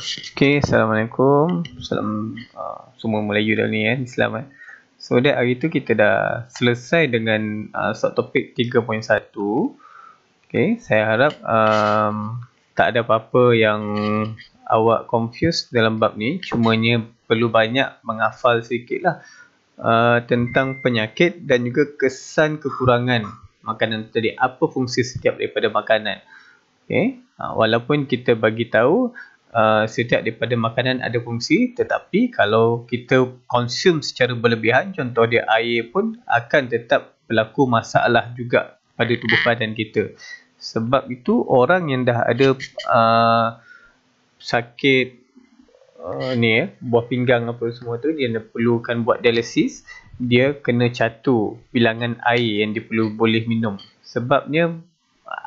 Okay, Assalamualaikum. Salam semua Melayu dah ni Islam So hari tu kita dah selesai dengan subtopik 3.1. Okay, saya harap tak ada apa-apa yang awak confused dalam bab ni. Cumanya perlu banyak menghafal sedikit lah tentang penyakit dan juga kesan kekurangan makanan tadi. Apa fungsi setiap daripada makanan. Okay, walaupun kita bagi tahu setiap daripada makanan ada fungsi, tetapi kalau kita konsum secara berlebihan, contoh dia air pun akan tetap berlaku masalah juga pada tubuh badan kita. Sebab itu orang yang dah ada sakit buah pinggang apa semua tu, dia perlukan buat dialisis, dia kena catur bilangan air yang dia boleh minum. Sebabnya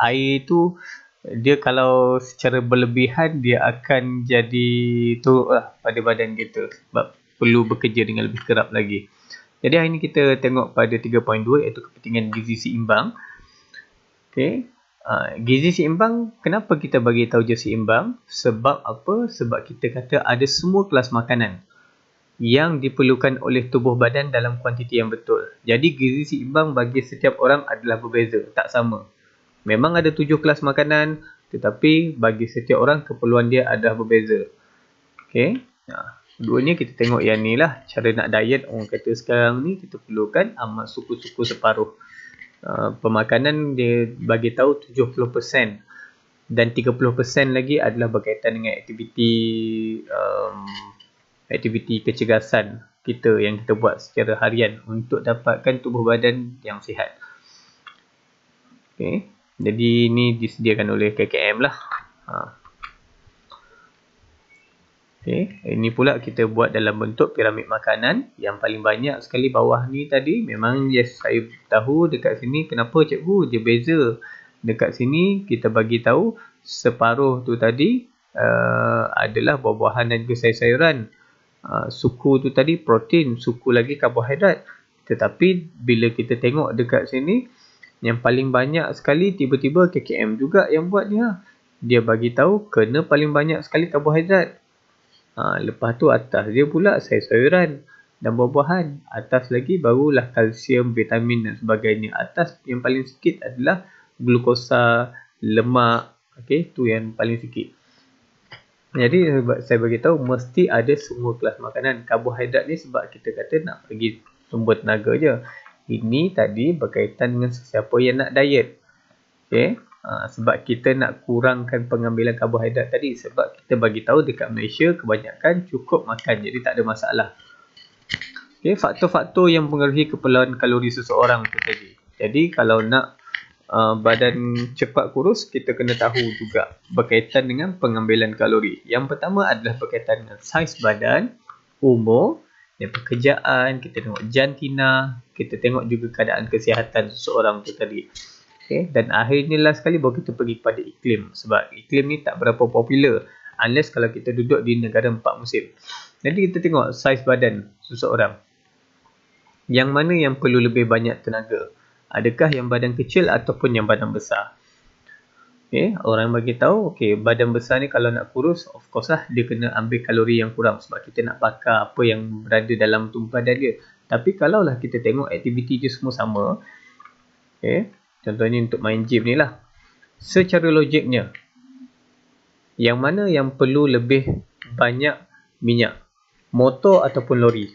air tu dia kalau secara berlebihan dia akan jadi teruk lah pada badan kita, sebab perlu bekerja dengan lebih kerap lagi. Jadi hari ni kita tengok pada 3.2 iaitu kepentingan gizi seimbang. Okay. Gizi seimbang, kenapa kita bagi tahu dia seimbang? Sebab apa? Sebab kita kata ada semua kelas makanan yang diperlukan oleh tubuh badan dalam kuantiti yang betul. Jadi gizi seimbang bagi setiap orang adalah berbeza, tak sama. Memang ada 7 kelas makanan, tetapi bagi setiap orang keperluan dia adalah berbeza. Okay. Keduanya kita tengok yang ni lah. Cara nak diet orang kata sekarang ni kita perlukan amat suku-suku separuh. Pemakanan dia bagi tahu 70% dan 30% lagi adalah berkaitan dengan aktiviti kecergasan kita yang kita buat secara harian untuk dapatkan tubuh badan yang sihat. Okay. Jadi ini disediakan oleh KKM lah. Okay. Ini pula kita buat dalam bentuk piramid makanan. Yang paling banyak sekali bawah ni tadi. Memang yes, saya tahu dekat sini kenapa cikgu dia beza. Dekat sini kita bagi tahu separuh tu tadi adalah buah-buahan dan juga sayur-sayuran. Suku tu tadi protein, suku lagi karbohidrat. Tetapi bila kita tengok dekat sini, yang paling banyak sekali tiba-tiba KKM juga yang buat dia. Dia bagi tahu kena paling banyak sekali karbohidrat. Lepas tu atas dia pula sayur-sayuran dan buah-buahan. Atas lagi barulah kalsium, vitamin dan sebagainya. Atas yang paling sikit adalah glukosa, lemak. Okey, tu yang paling sikit. Jadi saya bagi tahu mesti ada semua kelas makanan. Karbohidrat ni sebab kita kata nak bagi sumber tenaga je. Ini tadi berkaitan dengan sesiapa yang nak diet. Okay. Sebab kita nak kurangkan pengambilan karbohidrat tadi. Sebab kita bagi tahu dekat Malaysia kebanyakan cukup makan. Jadi tak ada masalah. Okay. Faktor-faktor yang mengaruhi keperluan kalori seseorang tu tadi. Jadi kalau nak badan cepat kurus, kita kena tahu juga berkaitan dengan pengambilan kalori. Yang pertama adalah berkaitan dengan saiz badan, umur, dan pekerjaan, kita tengok jantina, kita tengok juga keadaan kesihatan seseorang tu tadi. Okay. Dan akhirnya last sekali baru kita pergi kepada iklim. Sebab iklim ni tak berapa popular unless kalau kita duduk di negara 4 musim. Jadi kita tengok saiz badan seseorang. Yang mana yang perlu lebih banyak tenaga? Adakah yang badan kecil ataupun yang badan besar? Okay. Orang bagi tahu, okay, badan besar ni kalau nak kurus, of course lah dia kena ambil kalori yang kurang sebab kita nak bakar apa yang berada dalam tubuh badan dia. Tapi kalaulah kita tengok aktiviti dia semua sama, okay, contohnya untuk main gym ni lah, secara logiknya, yang mana yang perlu lebih banyak minyak? Motor ataupun lori?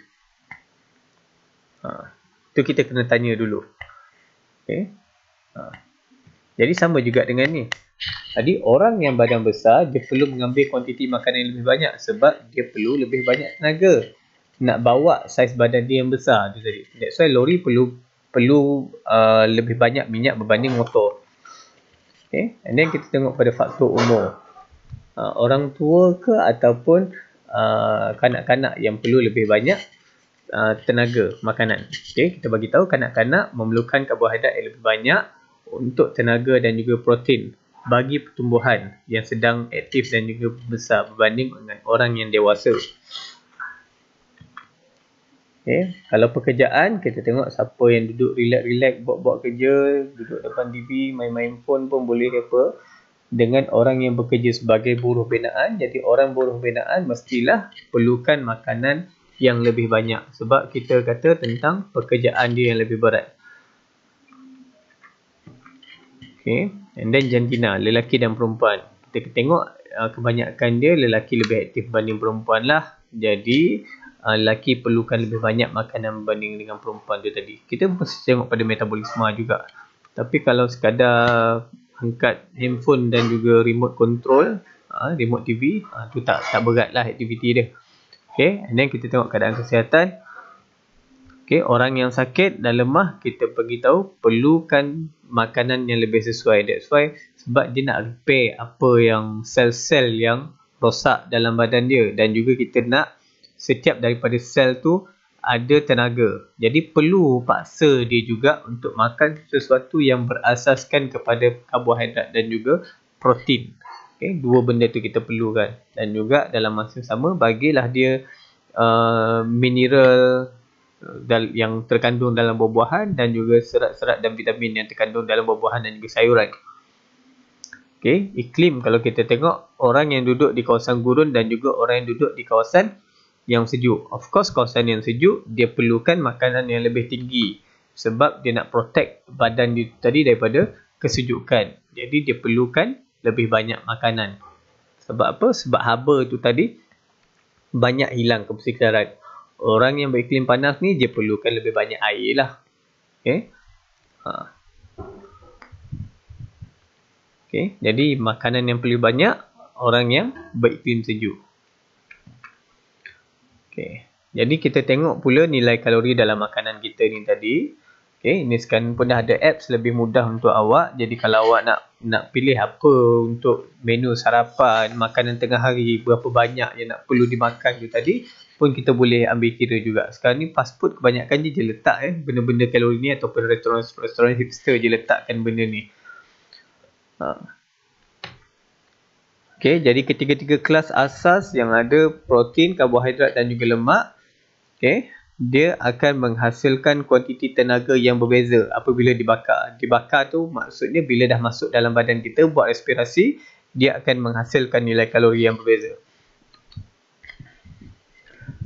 Tu kita kena tanya dulu. Okay. Jadi sama juga dengan ni. Tadi orang yang badan besar dia perlu mengambil kuantiti makanan yang lebih banyak sebab dia perlu lebih banyak tenaga nak bawa saiz badan dia yang besar tu tadi. That's why lori perlu lebih banyak minyak berbanding motor. Okay. And then kita tengok pada faktor umur. Orang tua ke ataupun kanak-kanak yang perlu lebih banyak tenaga makanan. Okay. Kita bagi tahu kanak-kanak memerlukan karbohidrat yang lebih banyak untuk tenaga dan juga protein bagi pertumbuhan yang sedang aktif dan juga besar berbanding dengan orang yang dewasa. Okay. Kalau pekerjaan, kita tengok siapa yang duduk relax-relax buat-buat kerja, duduk depan TV, main-main phone pun boleh apa. dengan orang yang bekerja sebagai buruh binaan. Jadi orang buruh binaan mestilah perlukan makanan yang lebih banyak sebab kita kata tentang pekerjaan dia yang lebih berat. Okay. And then jantina, lelaki dan perempuan. Kita tengok kebanyakan dia lelaki lebih aktif berbanding perempuan lah. Jadi lelaki perlukan lebih banyak makanan berbanding dengan perempuan tu tadi. Kita mesti tengok pada metabolisme juga. Tapi kalau sekadar angkat handphone dan juga remote control, remote TV, tu tak berat lah aktiviti dia. Okay, and then kita tengok keadaan kesihatan. Okay, orang yang sakit dan lemah, kita bagi tahu perlukan makanan yang lebih sesuai. That's why sebab dia nak repair apa yang sel-sel yang rosak dalam badan dia, dan juga kita nak setiap daripada sel tu ada tenaga. Jadi perlu paksa dia juga untuk makan sesuatu yang berasaskan kepada karbohidrat dan juga protein. Okay, dua benda tu kita perlukan. Dan juga dalam masa sama bagilah dia mineral yang terkandung dalam buah-buahan dan juga serat-serat dan vitamin yang terkandung dalam buah-buahan dan juga sayuran. Okay, iklim kalau kita tengok orang yang duduk di kawasan gurun dan juga orang yang duduk di kawasan yang sejuk. Of course kawasan yang sejuk dia perlukan makanan yang lebih tinggi sebab dia nak protect badan dia tadi daripada kesejukan. Jadi dia perlukan lebih banyak makanan. Sebab apa? Sebab haba tu tadi banyak hilang kesedaran. Orang yang beriklim panas ni dia perlukan lebih banyak air lah. Okay. Okay. Jadi makanan yang perlu banyak orang yang beriklim sejuk. Okay. Jadi kita tengok pula nilai kalori dalam makanan kita ni tadi. Okay. Ini sekarang pun dah ada apps lebih mudah untuk awak. Jadi kalau awak nak pilih apa untuk menu sarapan, makanan tengah hari, berapa banyak yang nak perlu dimakan tu tadi, pun kita boleh ambil kira juga. Sekarang ni fast food kebanyakan je letak benda-benda kalori ni, ataupun restoran hipster je letakkan benda ni. Okay, jadi ketiga-tiga kelas asas yang ada protein, karbohidrat dan juga lemak, okay, dia akan menghasilkan kuantiti tenaga yang berbeza apabila dibakar. Dibakar tu maksudnya bila dah masuk dalam badan kita buat respirasi, dia akan menghasilkan nilai kalori yang berbeza.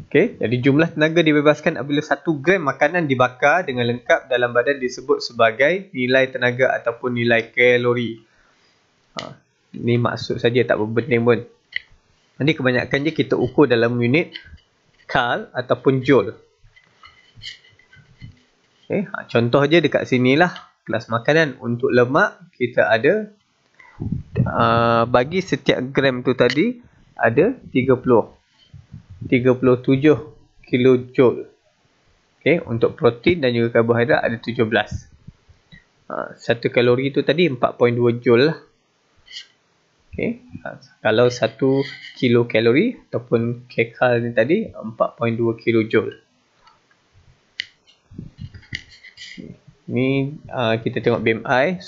Okay, jadi jumlah tenaga dibebaskan apabila 1 gram makanan dibakar dengan lengkap dalam badan disebut sebagai nilai tenaga ataupun nilai kalori. Ni maksud saja, tak berpenting pun. Nanti kebanyakan je kita ukur dalam unit kal ataupun joule. Okay, contoh je dekat sini lah. Kelas makanan untuk lemak kita ada bagi setiap gram tu tadi ada 37 kilojoule. Okay, untuk protein dan juga karbohidrat ada 17. 1 kalori tu tadi 4.2 joule lah. Okay. Kalau 1 kilokalori ataupun kcal ni tadi 4.2 kilojoule. Ni kita tengok BMI.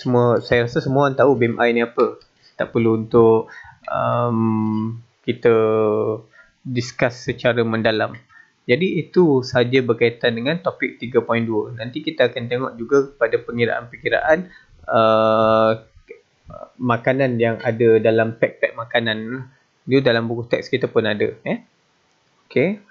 Saya rasa semua orang tahu BMI ni apa. Tak perlu untuk kita discuss secara mendalam. Jadi itu sahaja berkaitan dengan topik 3.2. Nanti kita akan tengok juga pada pengiraan-pengiraan makanan yang ada dalam pack-pack makanan. Dia dalam buku teks kita pun ada. Okay.